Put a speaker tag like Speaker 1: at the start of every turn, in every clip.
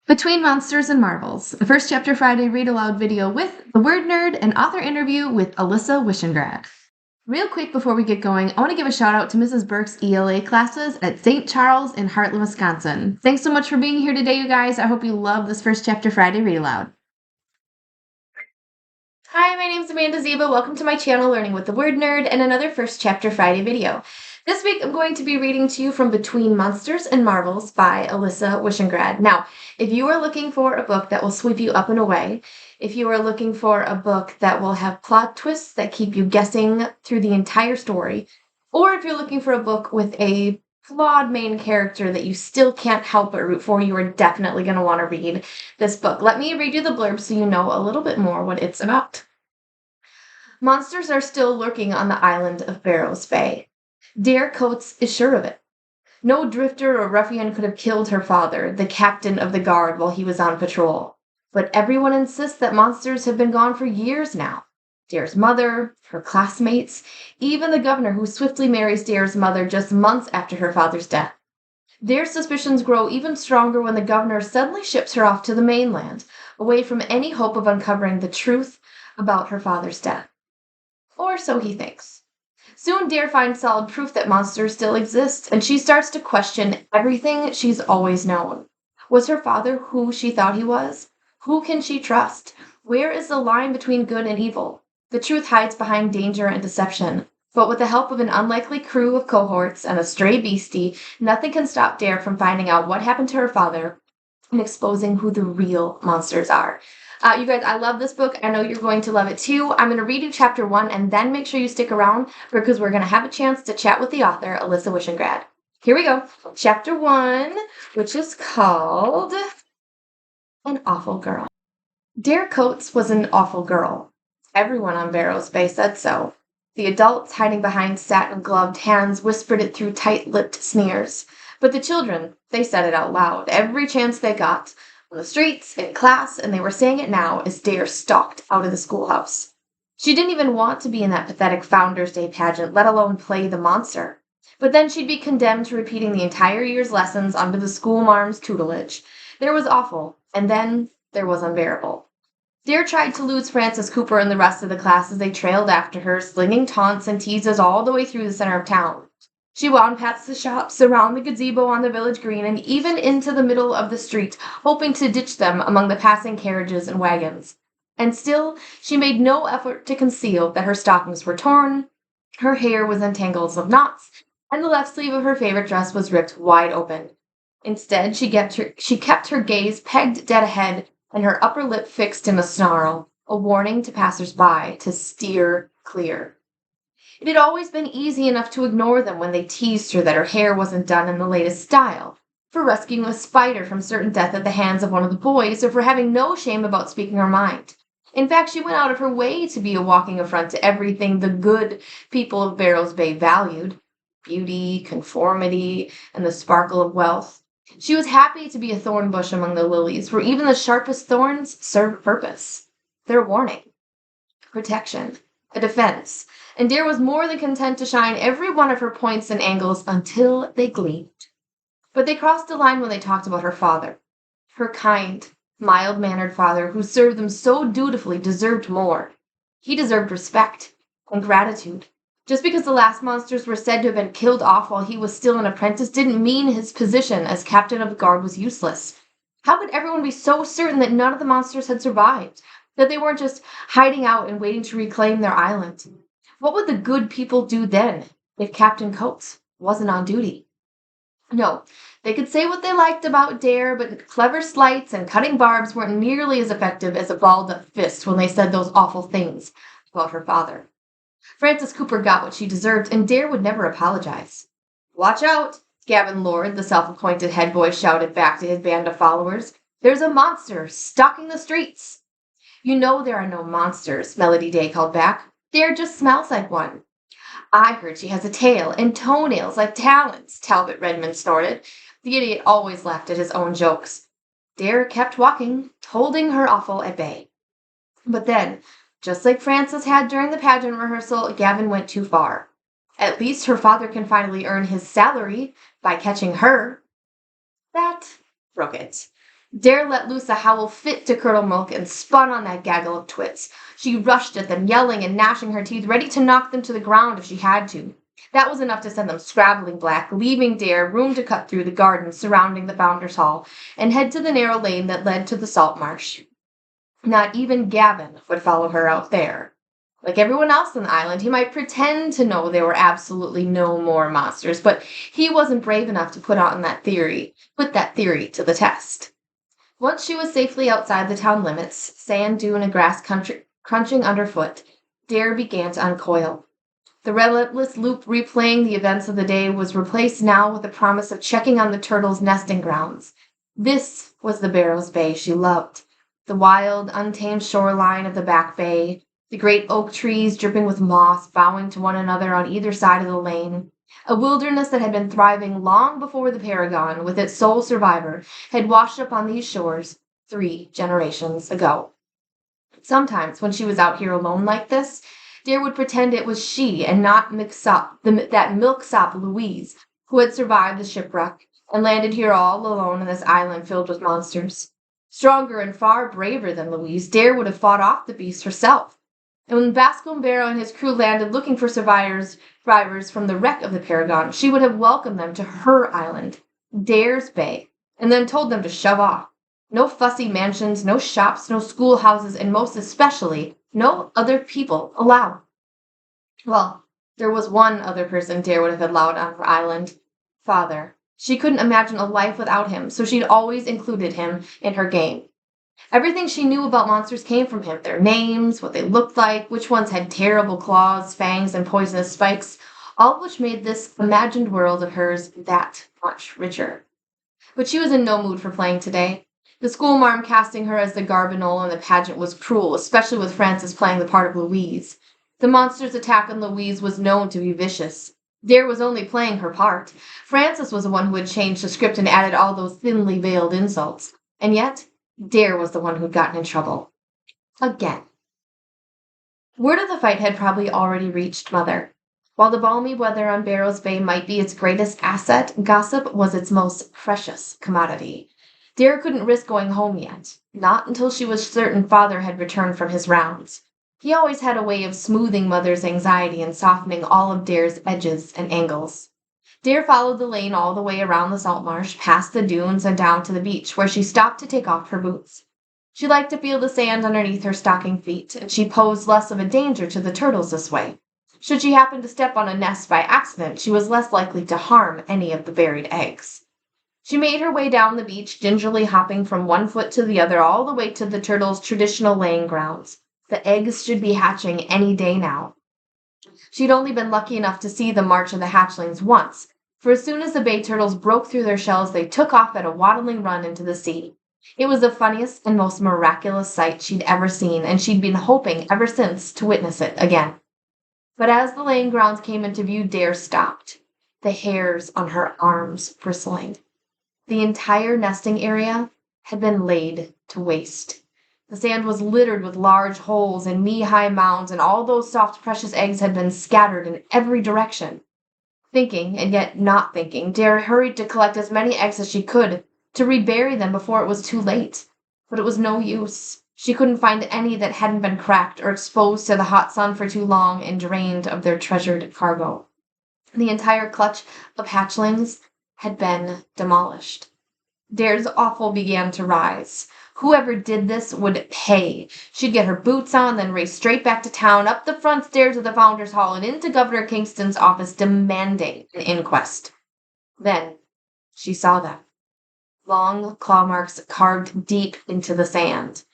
Speaker 1: Between Monsters and Marvels, a First Chapter Friday read aloud video with the Word Nerd and author interview with Alyssa Wishengrad. Real quick before we get going, I want to give a shout out to Mrs. Burke's ELA classes at St. Charles in Hartland, Wisconsin. Thanks so much for being here today, you guys. I hope you love this First Chapter Friday read aloud. Hi, my name's Amanda Zieba. Welcome to my channel, Learning with the Word Nerd, and another First Chapter Friday video. This week, I'm going to be reading to you from Between Monsters and Marvels by Alyssa Wishengrad. Now, if you are looking for a book that will sweep you up and away, if you are looking for a book that will have plot twists that keep you guessing through the entire story, or if you're looking for a book with a flawed main character that you still can't help but root for, you are definitely going to want to read this book. Let me read you the blurb so you know a little bit more what it's about. Monsters are still lurking on the island of Barrow's Bay. Dare Coates is sure of it. No drifter or ruffian could have killed her father, the captain of the guard, while he was on patrol. But everyone insists that monsters have been gone for years now. Dare's mother, her classmates, even the governor who swiftly marries Dare's mother just months after her father's death. Dare's suspicions grow even stronger when the governor suddenly ships her off to the mainland, away from any hope of uncovering the truth about her father's death. Or so he thinks. Soon Dare finds solid proof that monsters still exist, and she starts to question everything she's always known. Was her father who she thought he was? Who can she trust? Where is the line between good and evil? The truth hides behind danger and deception, but with the help of an unlikely crew of cohorts and a stray beastie, nothing can stop Dare from finding out what happened to her father and exposing who the real monsters are. You guys, I love this book. I know you're going to love it too. I'm going to read you chapter 1 and then make sure you stick around because we're going to have a chance to chat with the author, Alyssa Wishengrad. Here we go. Chapter 1, which is called An Awful Girl. Dare Coates was an awful girl. Everyone on Barrow's Bay said so. The adults hiding behind satin-gloved hands whispered it through tight-lipped sneers. But the children, they said it out loud every chance they got. On the streets, in class, and they were saying it now as Dare stalked out of the schoolhouse. She didn't even want to be in that pathetic Founder's Day pageant, let alone play the monster. But then she'd be condemned to repeating the entire year's lessons under the schoolmarm's tutelage. There was awful, and then there was unbearable. Dare tried to lose Frances Cooper and the rest of the class as they trailed after her, slinging taunts and teases all the way through the center of town. She wound past the shops, around the gazebo on the village green, and even into the middle of the street, hoping to ditch them among the passing carriages and wagons. And still, she made no effort to conceal that her stockings were torn, her hair was in tangles of knots, and the left sleeve of her favorite dress was ripped wide open. Instead, she kept her gaze pegged dead ahead and her upper lip fixed in a snarl, a warning to passers-by to steer clear. It had always been easy enough to ignore them when they teased her that her hair wasn't done in the latest style, for rescuing a spider from certain death at the hands of one of the boys, or for having no shame about speaking her mind. In fact, she went out of her way to be a walking affront to everything the good people of Barrow's Bay valued: beauty, conformity, and the sparkle of wealth. She was happy to be a thorn bush among the lilies, where even the sharpest thorns serve a purpose. Their warning, protection, a defense, and Dare was more than content to shine every one of her points and angles until they gleamed. But they crossed the line when they talked about her father. Her kind, mild-mannered father, who served them so dutifully, deserved more. He deserved respect and gratitude. Just because the last monsters were said to have been killed off while he was still an apprentice didn't mean his position as captain of the guard was useless. How could everyone be so certain that none of the monsters had survived? That they weren't just hiding out and waiting to reclaim their island? What would the good people do then, if Captain Coates wasn't on duty? No, they could say what they liked about Dare, but clever slights and cutting barbs weren't nearly as effective as a balled-up fist when they said those awful things about her father. Frances Cooper got what she deserved, and Dare would never apologize. "Watch out!" Gavin Lord, the self-appointed head boy, shouted back to his band of followers. "There's a monster stalking the streets." "You know there are no monsters," Melody Day called back. "Dare just smells like one." "I heard she has a tail and toenails like talons," Talbot Redmond snorted. The idiot always laughed at his own jokes. Dare kept walking, holding her awful at bay. But then, just like Frances had during the pageant rehearsal, Gavin went too far. At least her father can finally earn his salary by catching her. That broke it. Dare let loose a howl fit to curdle milk and spun on that gaggle of twits. She rushed at them, yelling and gnashing her teeth, ready to knock them to the ground if she had to. That was enough to send them scrabbling back, leaving Dare room to cut through the gardens surrounding the Founders Hall and head to the narrow lane that led to the salt marsh. Not even Gavin would follow her out there. Like everyone else on the island, he might pretend to know there were absolutely no more monsters, but he wasn't brave enough to put that theory to the test. Once she was safely outside the town limits, sand dune and grass crunching underfoot, Dare began to uncoil. The relentless loop replaying the events of the day was replaced now with the promise of checking on the turtles' nesting grounds. This was the Barrows Bay she loved. The wild, untamed shoreline of the Back Bay, the great oak trees dripping with moss bowing to one another on either side of the lane, a wilderness that had been thriving long before the Paragon, with its sole survivor, had washed up on these shores 3 generations ago. Sometimes, when she was out here alone like this, Dare would pretend it was she and not that milksop Louise who had survived the shipwreck and landed here all alone in this island filled with monsters. Stronger and far braver than Louise, Dare would have fought off the beast herself. And when Bascom Barrow and his crew landed looking for survivors from the wreck of the Paragon, she would have welcomed them to her island, Dare's Bay, and then told them to shove off. No fussy mansions, no shops, no schoolhouses, and most especially, no other people allowed. Well, there was one other person Dare would have allowed on her island. Father. She couldn't imagine a life without him, so she'd always included him in her game. Everything she knew about monsters came from him. Their names, what they looked like, which ones had terrible claws, fangs, and poisonous spikes, all of which made this imagined world of hers that much richer. But she was in no mood for playing today. The schoolmarm casting her as the Garbinol in the pageant was cruel, especially with Frances playing the part of Louise. The monster's attack on Louise was known to be vicious. Dare was only playing her part. Frances was the one who had changed the script and added all those thinly veiled insults. And yet, Dare was the one who'd gotten in trouble. Again. Word of the fight had probably already reached Mother. While the balmy weather on Barrows Bay might be its greatest asset, gossip was its most precious commodity. Dare couldn't risk going home yet, not until she was certain Father had returned from his rounds. He always had a way of smoothing Mother's anxiety and softening all of Dare's edges and angles. Dare followed the lane all the way around the salt marsh, past the dunes and down to the beach, where she stopped to take off her boots. She liked to feel the sand underneath her stocking feet, and she posed less of a danger to the turtles this way. Should she happen to step on a nest by accident, she was less likely to harm any of the buried eggs. She made her way down the beach, gingerly hopping from one foot to the other all the way to the turtles' traditional laying grounds. The eggs should be hatching any day now. She'd only been lucky enough to see the march of the hatchlings once, for as soon as the bay turtles broke through their shells, they took off at a waddling run into the sea. It was the funniest and most miraculous sight she'd ever seen, and she'd been hoping ever since to witness it again. But as the laying grounds came into view, Dare stopped, the hairs on her arms bristling. The entire nesting area had been laid to waste. The sand was littered with large holes and knee-high mounds, and all those soft, precious eggs had been scattered in every direction. Thinking, and yet not thinking, Dare hurried to collect as many eggs as she could, to rebury them before it was too late. But it was no use. She couldn't find any that hadn't been cracked or exposed to the hot sun for too long and drained of their treasured cargo. The entire clutch of hatchlings had been demolished. Dare's offal began to rise. Whoever did this would pay. She'd get her boots on, then race straight back to town, up the front stairs of the Founders Hall, and into Governor Kingston's office demanding an inquest. Then she saw them. Long claw marks carved deep into the sand.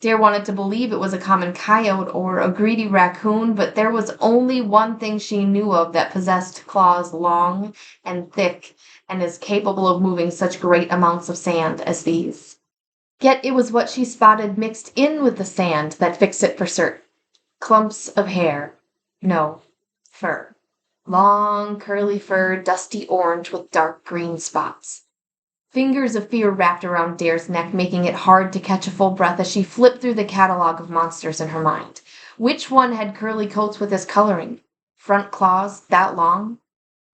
Speaker 1: Dare wanted to believe it was a common coyote or a greedy raccoon, but there was only one thing she knew of that possessed claws long and thick and is capable of moving such great amounts of sand as these. Yet it was what she spotted mixed in with the sand that fixed it for certain. Clumps of hair. No, fur. Long, curly fur, dusty orange with dark green spots. Fingers of fear wrapped around Dare's neck, making it hard to catch a full breath as she flipped through the catalog of monsters in her mind. Which one had curly coats with this coloring? Front claws that long?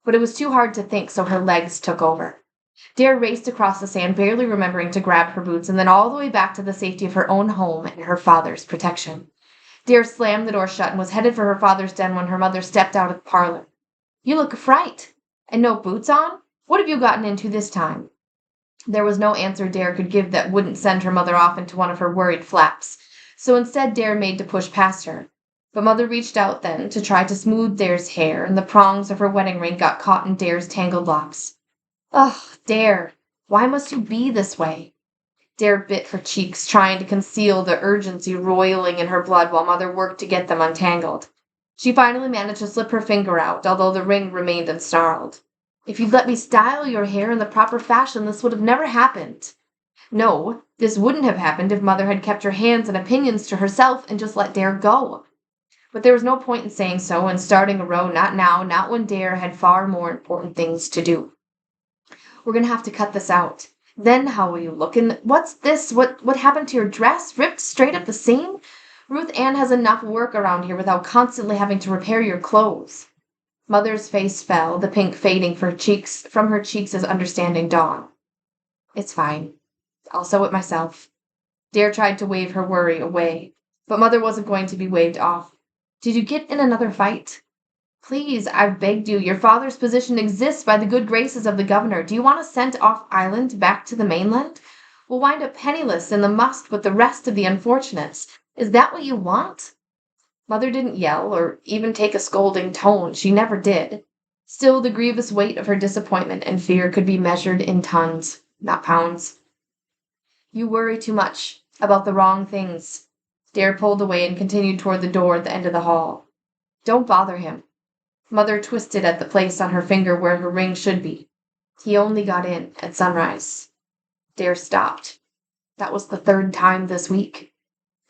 Speaker 1: But it was too hard to think, so her legs took over. Dare raced across the sand, barely remembering to grab her boots, and then all the way back to the safety of her own home and her father's protection. Dare slammed the door shut and was headed for her father's den when her mother stepped out of the parlor. "You look a fright. And no boots on? What have you gotten into this time?" There was no answer Dare could give that wouldn't send her mother off into one of her worried flaps, so instead Dare made to push past her. But Mother reached out then to try to smooth Dare's hair, and the prongs of her wedding ring got caught in Dare's tangled locks. "Ugh, Dare, why must you be this way?" Dare bit her cheeks, trying to conceal the urgency roiling in her blood while Mother worked to get them untangled. She finally managed to slip her finger out, although the ring remained unsnarled. "If you'd let me style your hair in the proper fashion, this would have never happened." No, this wouldn't have happened if Mother had kept her hands and opinions to herself and just let Dare go. But there was no point in saying so and starting a row, not now, not when Dare had far more important things to do. "We're going to have to cut this out. Then how will you look? And what's this? What happened to your dress? Ripped straight up the seam? Ruth Ann has enough work around here without constantly having to repair your clothes." Mother's face fell, the pink fading from her cheeks as understanding dawned. "It's fine. I'll sew it myself." Dare tried to wave her worry away, but Mother wasn't going to be waved off. "Did you get in another fight?" "Please, I've begged you. Your father's position exists by the good graces of the governor. Do you want us sent off island back to the mainland? We'll wind up penniless in the must with the rest of the unfortunates. Is that what you want?" Mother didn't yell or even take a scolding tone. She never did. Still, the grievous weight of her disappointment and fear could be measured in tons, not pounds. "You worry too much about the wrong things." Dare pulled away and continued toward the door at the end of the hall. "Don't bother him." Mother twisted at the place on her finger where her ring should be. "He only got in at sunrise." Dare stopped. That was the third time this week.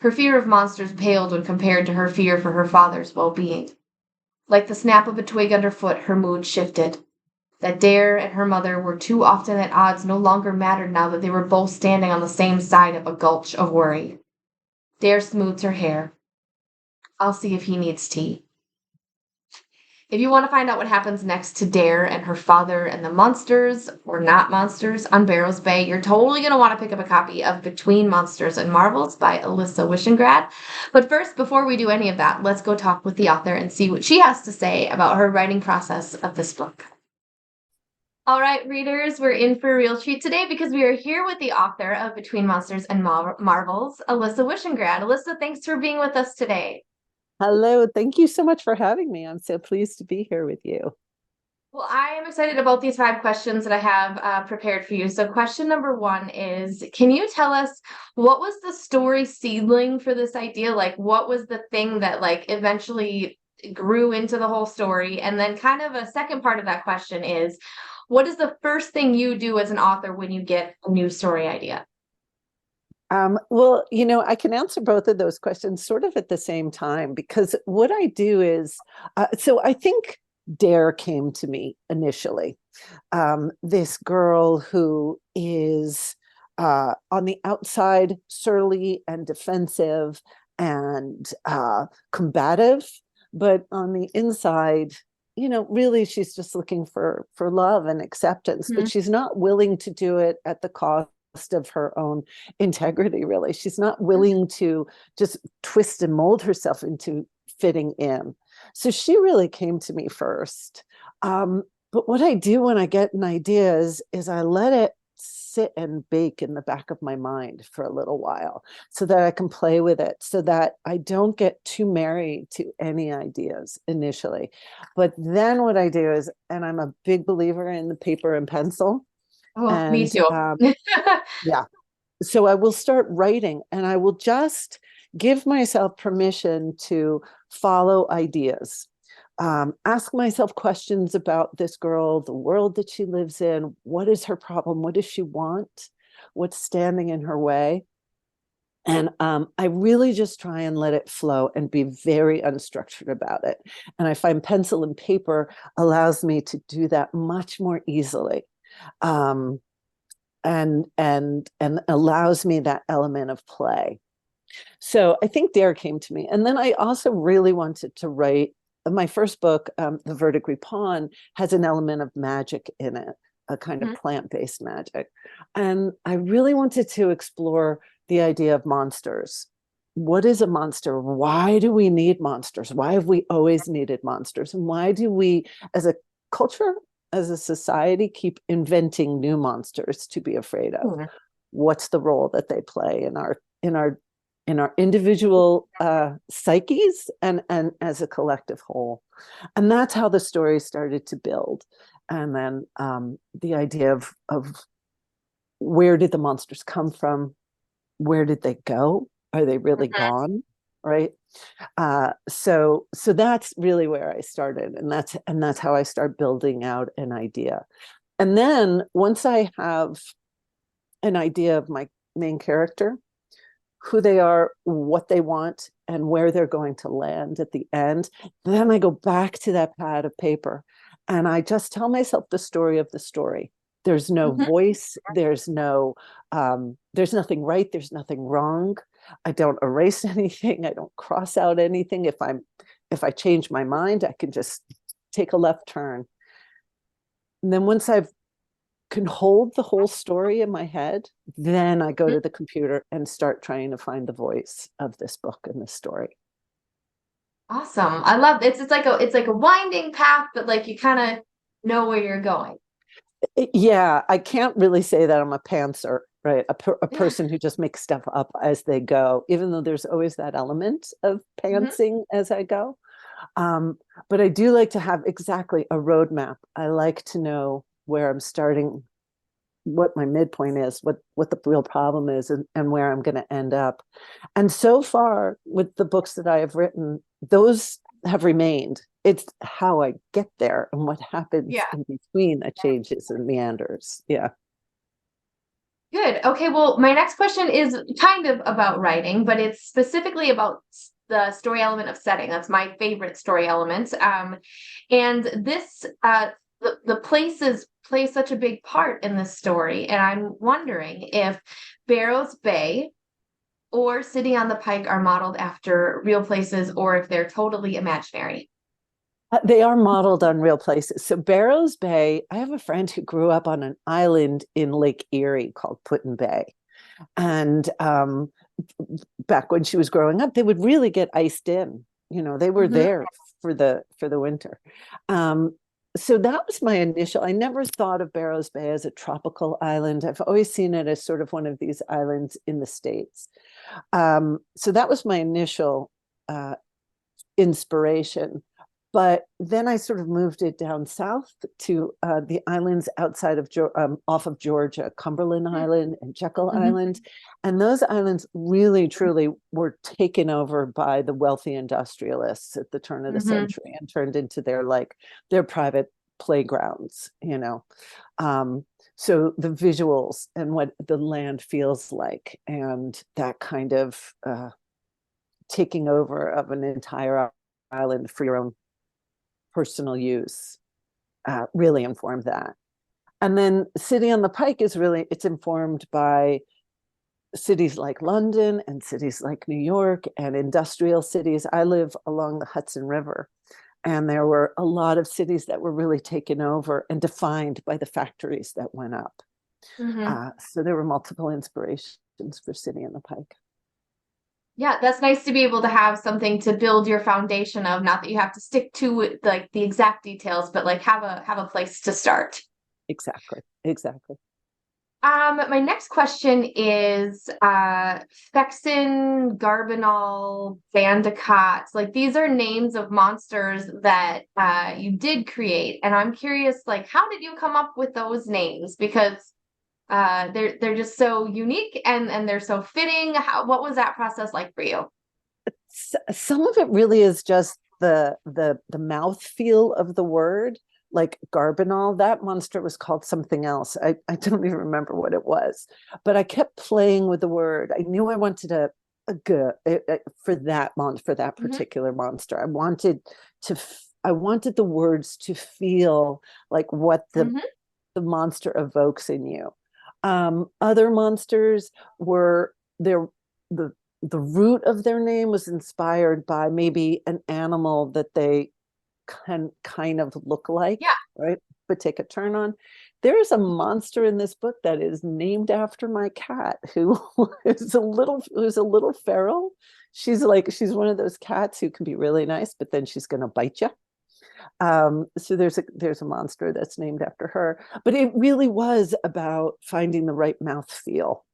Speaker 1: Her fear of monsters paled when compared to her fear for her father's well-being. Like the snap of a twig underfoot, her mood shifted. That Dare and her mother were too often at odds no longer mattered now that they were both standing on the same side of a gulch of worry. Dare smoothed her hair. "I'll see if he needs tea." If you want to find out what happens next to Dare and her father and the monsters, or not monsters, on Barrow's Bay, you're totally going to want to pick up a copy of Between Monsters and Marvels by Alyssa Wishengrad. But first, before we do any of that, let's go talk with the author and see what she has to say about her writing process of this book. All right, readers, we're in for a real treat today because we are here with the author of Between Monsters and Marvels, Alyssa Wishengrad. Alyssa, thanks for being with us today.
Speaker 2: Hello, thank you so much for having me. I'm so pleased to be here with you.
Speaker 1: Well, I am excited about these 5 questions that I have prepared for you. So question number 1 is, can you tell us what was the story seedling for this idea? Like, what was the thing that like eventually grew into the whole story? And then kind of a second part of that question is, what is the first thing you do as an author when you get a new story idea?
Speaker 2: Well, I can answer both of those questions sort of at the same time because what I do is, so I think Dare came to me initially. This girl who is on the outside surly and defensive and combative, but on the inside, really she's just looking for love and acceptance, but she's not willing to do it at the cost of her own integrity, really. She's not willing to just twist and mold herself into fitting in. So she really came to me first. But what I do when I get an idea is I let it sit and bake in the back of my mind for a little while so that I can play with it, so that I don't get too married to any ideas initially. But then what I do is, and I'm a big believer in the paper and pencil,
Speaker 1: Oh, me
Speaker 2: and
Speaker 1: too.
Speaker 2: yeah. So I will start writing and I will just give myself permission to follow ideas. Ask myself questions about this girl, the world that she lives in. What is her problem? What does she want? What's standing in her way? And I really just try and let it flow and be very unstructured about it. And I find pencil and paper allows me to do that much more easily. Um, and allows me that element of play. So I think Dare came to me. And then I also really wanted to write my first book, The Verdigris Pawn, has an element of magic in it. a kind of
Speaker 1: Mhm.
Speaker 2: plant-based magic. And I really wanted to explore the idea of monsters. What is a monster? Why do we need monsters? Why have we always needed monsters? And why do we, as a culture, as a society, keep inventing new monsters to be afraid of?
Speaker 1: Mhm.
Speaker 2: What's the role that they play in our individual psyches and as a collective whole? And that's how the story started to build. And then the idea of where did the monsters come from? Where did they go? Are they really gone? Right. So that's really where I started, and that's how I start building out an idea. And then once I have an idea of my main character, who they are, what they want, and where they're going to land at the end, then I go back to that pad of paper and I just tell myself the story of the story. There's no
Speaker 1: Mhm.
Speaker 2: voice, there's nothing right, there's nothing wrong. I don't erase anything, I don't cross out anything. If I change my mind, I can just take a left turn. And then once I've can hold the whole story in my head, then I go to the computer and start trying to find the voice of this book and this story.
Speaker 1: Awesome. I love it's like a winding path, but like you kind of know where you're going.
Speaker 2: Yeah, I can't really say that I'm a pantser, right? A
Speaker 1: Yeah.
Speaker 2: person who just makes stuff up as they go, even though there's always that element of
Speaker 1: Mhm.
Speaker 2: pantsing as I go. Um, but I do like to have exactly a roadmap. I like to know where I'm starting, what my midpoint is, what the real problem is, and where I'm going to end up. And so far with the books that I have written, those have remained. It's how I get there and what happens
Speaker 1: Yeah.
Speaker 2: in between that changes and meanders. Yeah.
Speaker 1: Good. Okay, well, my next question is kind of about writing, but it's specifically about the story element of setting. That's my favorite story element. And this the places play such a big part in this story, and I'm wondering if Barrow's Bay or City on the Pike are modeled after real places or if they're totally imaginary.
Speaker 2: They are modeled on real places. So Barrows Bay, I have a friend who grew up on an island in Lake Erie called Put-in Bay. And back when she was growing up, they would really get iced in. They were
Speaker 1: Mhm.
Speaker 2: there for the winter. Um, so that was my initial. I never thought of Barrows Bay as a tropical island. I've always seen it as sort of one of these islands in the States. So that was my initial inspiration. But then I sort of moved it down south to the islands outside of off of Georgia, Cumberland Island and Jekyll
Speaker 1: Mhm.
Speaker 2: Island. And those islands really, truly were taken over by the wealthy industrialists at the turn of the
Speaker 1: Mhm.
Speaker 2: century and turned into their private playgrounds. Um, so the visuals and what the land feels like and that kind of taking over of an entire island for your own personal use really informed that. And then City on the Pike it's informed by cities like London and cities like New York and industrial cities. I live along the Hudson River, and there were a lot of cities that were really taken over and defined by the factories that went up.
Speaker 1: Mhm.
Speaker 2: So there were multiple inspirations for City on the Pike.
Speaker 1: Yeah, that's nice to be able to have something to build your foundation of, not that you have to stick to like the exact details, but like have a place to start.
Speaker 2: Exactly. Exactly.
Speaker 1: My next question is Fexin, Garbinal, Bandicott. Like these are names of monsters that you did create. And I'm curious, like, how did you come up with those names? Because they're just so unique and they're so fitting. What was that process like for you?
Speaker 2: Some of it really is just the mouth feel of the word, like Garbinal. That monster was called something else. I don't even remember what it was, but I kept playing with the word. I knew I wanted a good for for that
Speaker 1: Hmm.
Speaker 2: particular monster. I wanted the words to feel like what
Speaker 1: Hmm.
Speaker 2: the monster evokes in you. Other monsters were there. The the root of their name was inspired by maybe an animal that they can kind of look like,
Speaker 1: Yeah.
Speaker 2: right? But take a turn on. There is a monster in this book that is named after my cat, who who's a little feral. She's one of those cats who can be really nice, but then she's going to bite you. So there's a monster that's named after her. But it really was about finding the right mouth feel.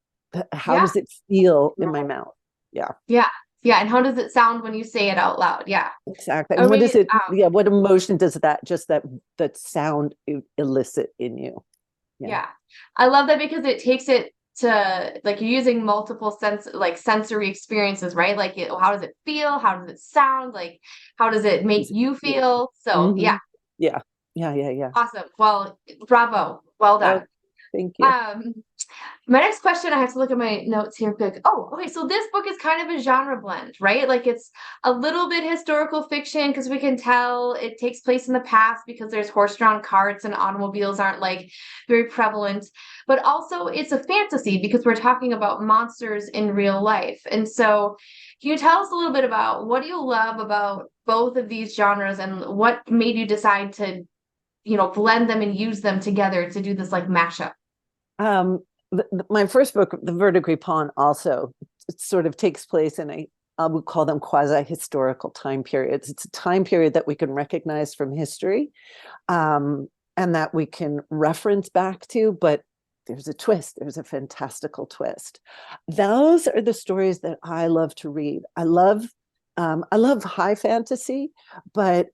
Speaker 2: How
Speaker 1: Yeah.
Speaker 2: does it feel in my mouth? Yeah,
Speaker 1: Yeah. Yeah. And how does it sound when you say it out loud? Yeah.
Speaker 2: exactly.
Speaker 1: Or
Speaker 2: And what is
Speaker 1: maybe,
Speaker 2: it? Yeah, what emotion does that sound elicit in you? Yeah.
Speaker 1: yeah. I love that because it takes it to like you're using multiple sensory experiences, right? Like how does it feel? How does it sound? Like how does it make you feel? So yeah,
Speaker 2: Mm-hmm. Yeah. Yeah. Yeah. Yeah.
Speaker 1: awesome. Well, bravo. Well
Speaker 2: Oh,
Speaker 1: done.
Speaker 2: thank you.
Speaker 1: Um, my next question, I have to look at my notes here quick. Oh, okay. So this book is kind of a genre blend, right? Like it's a little bit historical fiction because we can tell it takes place in the past because there's horse-drawn carts and automobiles aren't like very prevalent. But also it's a fantasy because we're talking about monsters in real life. And so can you tell us a little bit about what do you love about both of these genres and what made you decide to, blend them and use them together to do this like mashup?
Speaker 2: Um, my first book, The Verdigris Pawn, also it sort of takes place in I would call them quasi-historical time periods. It's a time period that we can recognize from history, and that we can reference back to, but there's a twist. There's a fantastical twist. Those are the stories that I love to read. I love high fantasy, but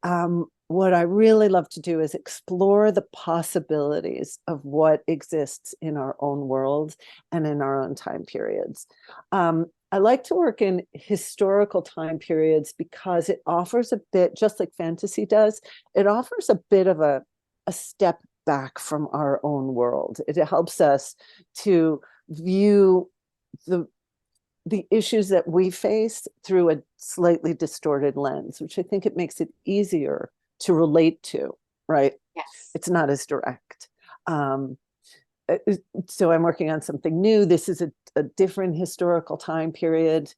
Speaker 2: what I really love to do is explore the possibilities of what exists in our own worlds and in our own time periods. I like to work in historical time periods because it offers a bit, just like fantasy does, it offers a bit of a step back from our own world. It helps us to view the issues that we face through a slightly distorted lens, which I think it makes it easier to relate to, right?
Speaker 1: Yes.
Speaker 2: It's not as direct. Um, so I'm working on something new. This is a different historical time period.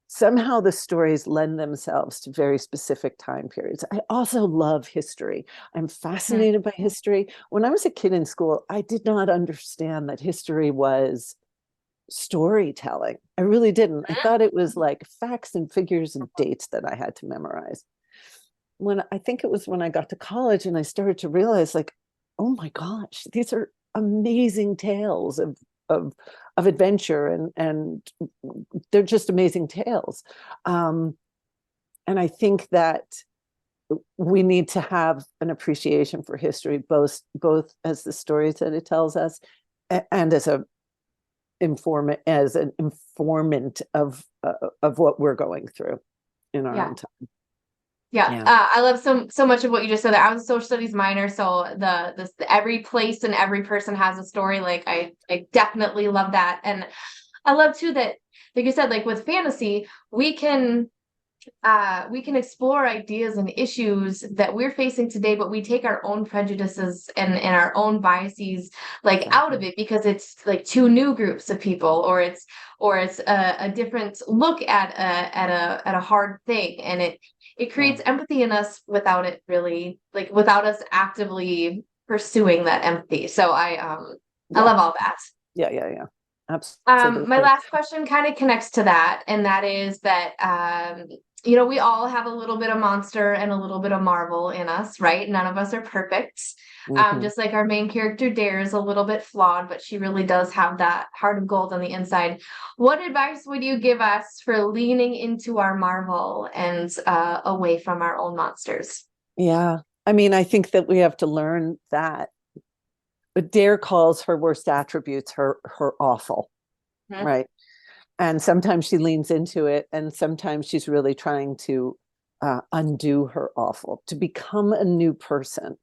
Speaker 2: Somehow the stories lend themselves to very specific time periods. I also love history. I'm fascinated by history. When I was a kid in school, I did not understand that history was storytelling. I really didn't. I thought it was like facts and figures and dates that I had to memorize. I think it was when I got to college and I started to realize, like, oh my gosh, these are amazing tales of adventure, and they're just amazing tales. And I think that we need to have an appreciation for history, both as the stories that it tells us, and as an informant of what we're going through in our
Speaker 1: Yeah.
Speaker 2: own time.
Speaker 1: Yeah,
Speaker 2: Yeah.
Speaker 1: I love so much of what you just said there. I was a social studies minor, so the every place and every person has a story. Like I definitely love that, and I love too that, like you said, like with fantasy, we can explore ideas and issues that we're facing today, but we take our own prejudices and our own biases like out of it because it's like two new groups of people, or it's a different look at a hard thing, and it
Speaker 2: Yeah.
Speaker 1: creates empathy in us without it really like without us actively pursuing that empathy. So I
Speaker 2: Yeah.
Speaker 1: love all that.
Speaker 2: Yeah. Yeah. Yeah.
Speaker 1: My
Speaker 2: Absolutely.
Speaker 1: last question kind of connects to that, and that is that we all have a little bit of monster and a little bit of Marvel in us, right? None of us are perfect.
Speaker 2: Mm-hmm.
Speaker 1: Just like our main character Dare is a little bit flawed, but she really does have that heart of gold on the inside. What advice would you give us for leaning into our Marvel and away from our own monsters?
Speaker 2: Yeah. I mean, I think that we have to learn that. But Dare calls her worst attributes her awful,
Speaker 1: Mhm.
Speaker 2: right? And sometimes she leans into it, and sometimes she's really trying to undo her awful, to become a new person.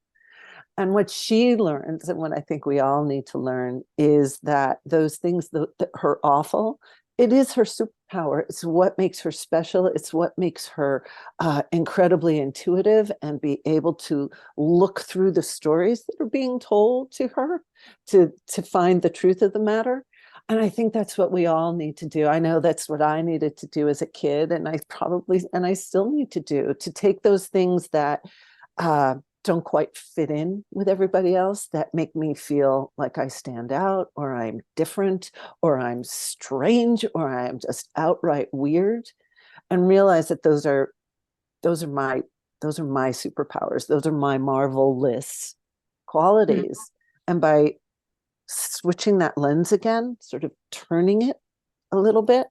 Speaker 2: And what she learns, and what I think we all need to learn, is that those things, her awful, it is her superpower. It's what makes her special. It's what makes her incredibly intuitive and be able to look through the stories that are being told to her to find the truth of the matter. And I think that's what we all need to do. I know that's what I needed to do as a kid, and I still need to do, to take those things that don't quite fit in with everybody else, that make me feel like I stand out, or I'm different, or I'm strange, or I'm just outright weird, and realize that those are my superpowers. Those are my marvelous
Speaker 1: Mhm.
Speaker 2: qualities. And by switching that lens again, sort of turning it a little bit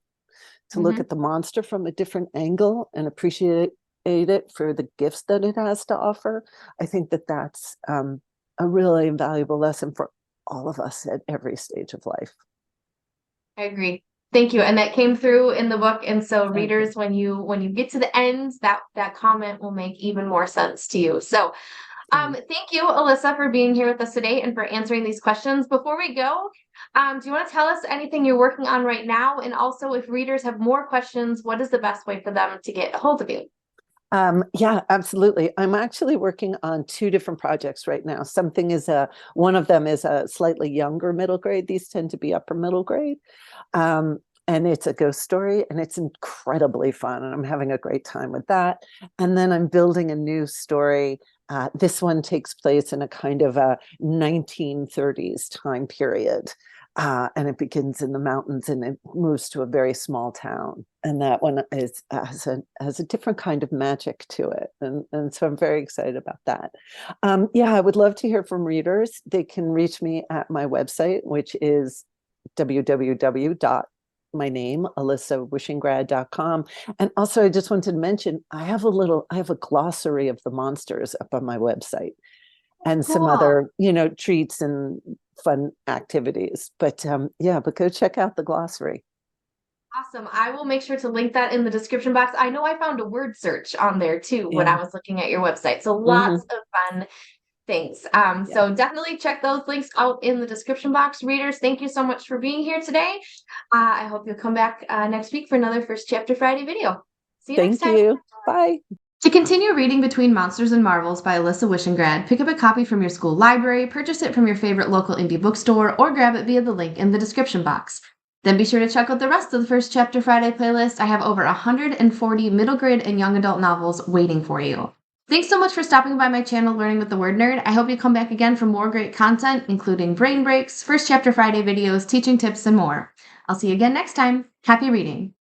Speaker 2: to look
Speaker 1: Mhm.
Speaker 2: at the monster from a different angle and appreciate it for the gifts that it has to offer, I think that that's a really valuable lesson for all of us at every stage of life.
Speaker 1: I agree. Thank you. And that came through in the book. And so
Speaker 2: Thank you.
Speaker 1: readers, when you get to the end, that comment will make even more sense to you. So thank you, Alyssa, for being here with us today and for answering these questions. Before we go, do you want to tell us anything you're working on right now? And also, if readers have more questions, what is the best way for them to get a hold of you?
Speaker 2: Yeah, absolutely. I'm actually working on two different projects right now. One of them is a slightly younger middle grade. These tend to be upper middle grade. And it's a ghost story, and it's incredibly fun, and I'm having a great time with that. And then I'm building a new story. This one takes place in a kind of a 1930s time period. And it begins in the mountains and it moves to a very small town. And that one has a different kind of magic to it. And so I'm very excited about that. Yeah, I would love to hear from readers. They can reach me at my website, which is my name, alyssawishingrad.com. And also I just wanted to mention, I have a glossary of the monsters up on my website and some
Speaker 1: Cool.
Speaker 2: other, treats and fun activities. But but go check out the glossary.
Speaker 1: Awesome. I will make sure to link that in the description box. I know I found a word search on there too when I
Speaker 2: Yeah.
Speaker 1: was looking at your website. So lots
Speaker 2: Hmm.
Speaker 1: of fun things.
Speaker 2: Yeah.
Speaker 1: So definitely check those links out in the description box. Readers, thank you so much for being here today. I hope you'll come back next week for another First Chapter Friday video. See you next
Speaker 2: Thank
Speaker 1: time.
Speaker 2: you. Bye.
Speaker 1: To continue reading Between Monsters and Marvels by Alyssa Wishingrad, pick up a copy from your school library, purchase it from your favorite local indie bookstore, or grab it via the link in the description box. Then be sure to check out the rest of the First Chapter Friday playlist. I have over 140 middle grade and young adult novels waiting for you. Thanks so much for stopping by my channel Learning with the Word Nerd. I hope you come back again for more great content, including brain breaks, First Chapter Friday videos, teaching tips, and more. I'll see you again next time. Happy reading!